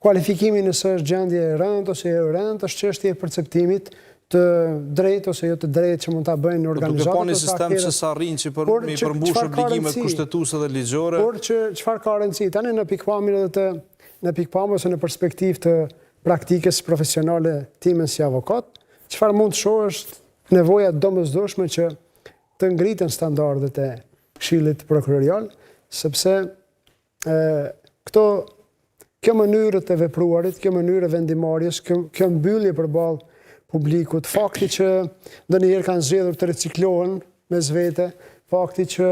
kualifikimi nëse është gjendje e rëndë ose e rëndë, është çështje e perceptimit të drejtë ose jo të drejtë që mund ta bëjnë organizatat. Por një sistem që sa rrinë që për me përmbush obligimet kushtetuese dhe ligjore. Por çfarë ka rëndësi tani në pikpamjen edhe në pikpamje ose në perspektivë të praktikës profesionale time si avokat, çfarë mund të shoh është nevoja domosdoshme që të ngriten standardet e Këshillit Prokurorial, sepse kjo mënyrë të vepruarit, kjo mënyrë e vendimarrjes, kjo mbyllje përballë publikut, fakti që ndonjëherë kanë zgjedhur të riciklohen mes vete, fakti që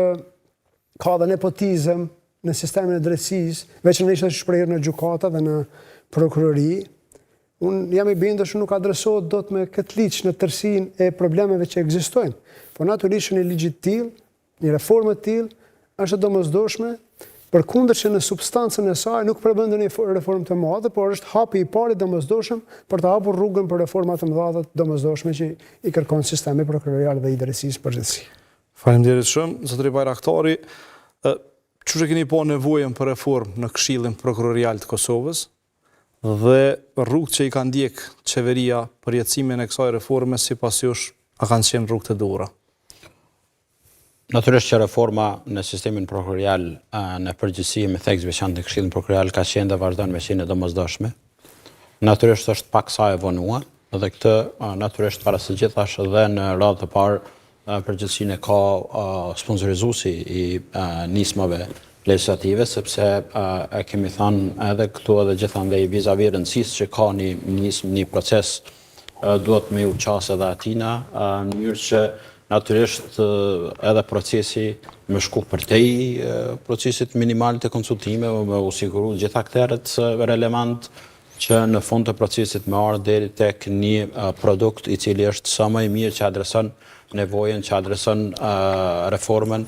ka dhe nepotizëm në sistemin e drejtësisë, veçanërisht është shprehur në gjykata dhe në prokurori. Unë jam i bindur që nuk adresohet dot me këtë ligj në tërësinë e problemeve që ekzistojnë. Por natyrisht një ligj i tillë, një reformë e tillë është domosdoshme, përkundër që në substancën e saj nuk përbën një reformë të madhe, por është hapi i parë i domosdoshëm për të hapur rrugën për reforma të mëdha të domosdoshme që i kërkon sistemi prokurorial dhe i drejtësisë përgjithësi. Faleminderit shumë, zotëri Bajraktari. Çu keni po nevojën për reformë në Këshillin Prokurorial të Kosovës dhe rrugët që i ka ndjek qeveria për jetësimin e kësaj reforme sipas jush a kanë qenë rrugë të duhura? Natyrisht që reforma në sistemin prokurorial në përgjithësi me theks veçantë në Këshillin Prokurorial ka qenë dhe vazhdon me qenë e domosdoshme. Natyrisht është pak sa e vonuar dhe këtë natyrisht para së gjithash dhe në radhë të parë përgjithësinë ka sponsorizuesi i nismave legislative, sepse e kemi thënë edhe këtu edhe gjithandej vis-a-vis rëndësisë që ka një proces duhet me u qasë edhe atina në mënyrë që natyrisht edhe procesi me shku përtej procesit minimal të konsultimeve, me u siguru gjitha këteret relevant që në fund të procesit me ardhë deri tek një produkt i cili është sa më i mirë që adreson nevojën, që adreson reformën,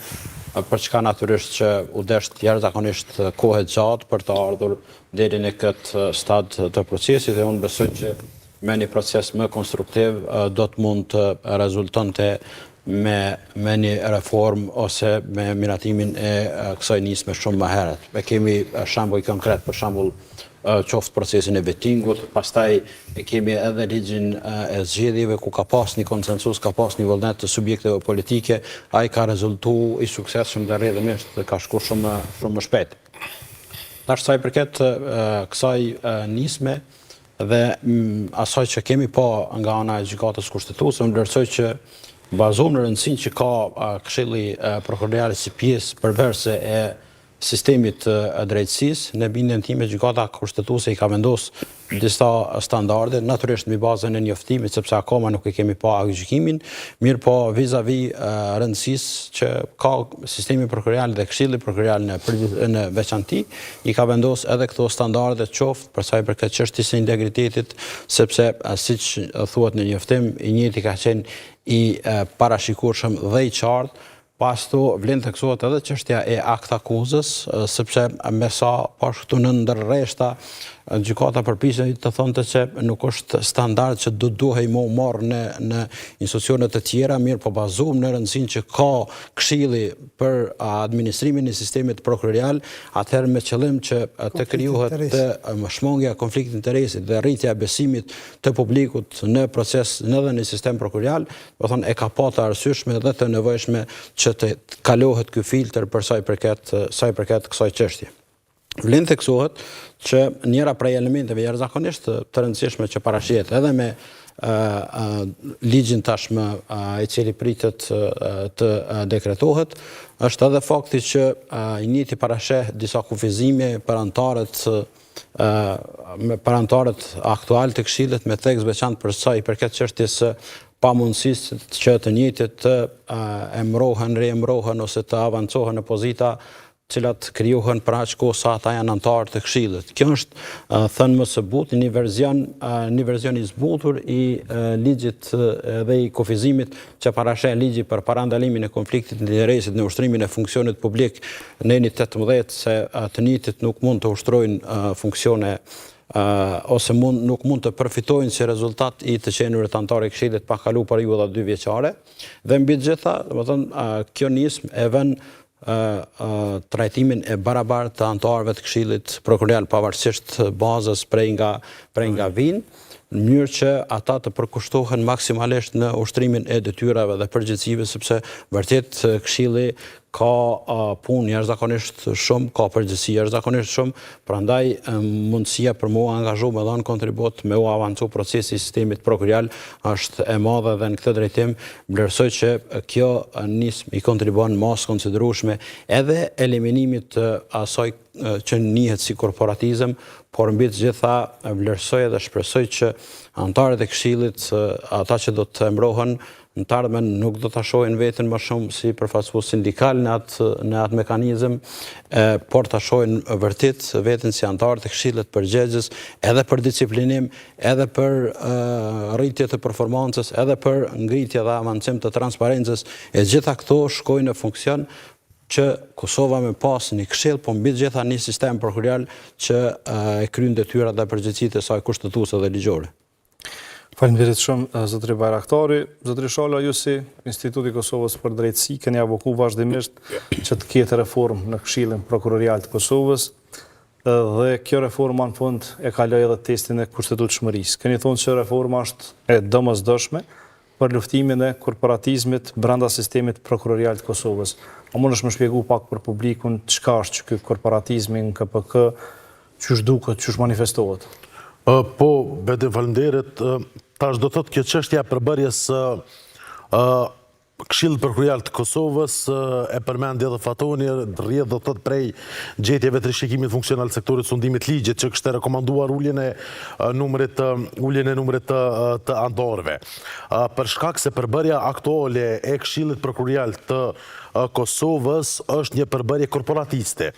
për çka natyrisht që u desht jashtëzakonisht kohë gjatë për të ardhur deri në këtë stad të procesit dhe unë besoj që me një proces më konstruktiv do të mund të rezultonte me një reformë ose me miratimin e kësaj nisme shumë më herët. E kemi shembull konkret, për shembull qoftë procesin e vettingut, pastaj e kemi edhe ligjin e zgjedhjeve ku ka pas një konsensus, ka pas një vullnet të subjekteve politike, ai ka rezultuar i suksesshëm dhe rrjedhimisht ka shkuar shumë më shpejt. Tash sa i përket kësaj nisme dhe asaj që kemi pa nga ana e gjykatës kushtetuese, unë vlerësoj që bazuar në rëndësinë që ka Këshilli Prokurorial si pjesë përverse e sistemit të drejtësisë, në bindjen time gjykata kushtetuese i ka vendosur disa standarde, natyrisht mbi bazën e njoftimit, sepse akoma nuk e kemi pa gjykimin, mirë po vis-a-vis rëndësisë që ka sistemi prokurorial dhe Këshilli Prokurorial në veçanti, i ka vendosur edhe këto standarde qoftë për sa i përket çështjes së integritetit, sepse siç thuhet në njoftim, i njëjti ka qenë i parashikueshëm dhe i qartë. Pas to vlen theksohet edhe çështja e akt akuzës, sepse me sa pas këtu në ndërreshta gjykata përpiqet të thonte se nuk është standard që duhej më marrë në institucione të tjera, mirë po bazuar në rëndësinë që ka Këshilli për administrimin e sistemit prokurorial, atëherë me qëllim që të krijohet shmangja e konfliktit të interesit dhe rritja e besimit të publikut në proces edhe në sistem prokurorial, do thonë e ka pa të arsyeshme dhe të nevojshme që të kalohet ky filtr për sa i përket kësaj çështje. Vlen theksohet që njëra prej elementeve jashtëzakonisht të rëndësishme që parashihet edhe me ligjin tashmë i cili pritet të dekretohet, është edhe fakti që i njëjti parasheh disa kufizime për anëtarët aktual të Këshillit me tekst veçantë për sa i përket çështjes së pamundësisë që të njëjtit të reemrohen ose të avancohen në pozita cilat krijohen për aq kohë sa ata janë anëtarë të Këshillit. Kjo është thënë më së buti një version i zbutur i ligjit dhe i kufizimit që parasheh ligji për parandalimin e konfliktit të interesit në ushtrimin e funksionit publik në eni 18 se të njëjtit nuk mund të ushtrojnë funksione ose nuk mund të përfitojnë si rezultat i të qenurit anëtar i Këshillit pa kaluar periudha 2 vjeçare dhe mbi të gjitha, domethënë kjo nismë e vën trajtimin e barabartë të anëtarëve të Këshillit Prokurorial pavarësisht bazës prej nga vinë, në mënyrë që ata të përkushtohen maksimalisht në ushtrimin e detyrave dhe përgjegjësive, sepse vërtet Këshilli ka punë jashtëzakonisht shumë, ka përgjegjësi jashtëzakonisht shumë, prandaj mundësia për mua angazhu me dhënë kontribut me u avancu procesi i sistemit prokurorial është e madhe dhe në këtë drejtim vlerësoj që kjo nismë i kontribon mas konsiderueshme edhe eliminimit të asaj që njihet si korporatizëm, por mbi të gjitha vlerësoj dhe shpresoj që anëtarët e Këshillit, ata që do të mbrohen në të ardhmen, nuk do ta shohin veten më shumë si përfaqësues sindikal në atë mekanizëm, por ta shohin vërtet veten si anëtar të Këshillit përgjegjës edhe për disiplinim, edhe për rritje të performancës, edhe për ngritje dhe avancim të transparencës, e gjitha këto shkojnë në funksion që Kosova me pas një këshill, po mbi të gjitha një sistem prokurorial që e kryen detyrat dhe përgjegjësitë e saj kushtetuese dhe ligjore. Faleminderit shumë, zotëri Bajraktari. Zotëri Shala, ju si Instituti Kosovës për Drejtësi, keni avoku vazhdimisht që të ketë reformë në Këshillin Prokurorial të Kosovës, dhe kjo reforma në fund e kaloi edhe testin e kushtetutshmërisë. Keni thonë që reforma është e domosdoshme për luftimin e korporatizmit brenda sistemit prokurorial të Kosovës. A mund është më shpjegu pak për publikun çka është ky korporatizmi në KPK, çysh duket, çysh manifestohet? Po, Bedim, faleminderit. Tash do thotë kjo çështja e përbërjes Këshillit Prokurorial të Kosovës e përmendi edhe Fatoni, rrjedh do thotë prej gjetjeve të rishikimit funksional të sektorit sundimit ligjit që kishte rekomanduar uljen e numrit të anëtarëve. Për shkak se përbërja aktuale e Këshillit Prokurorial të Kosovës është një përbërje korporatiste.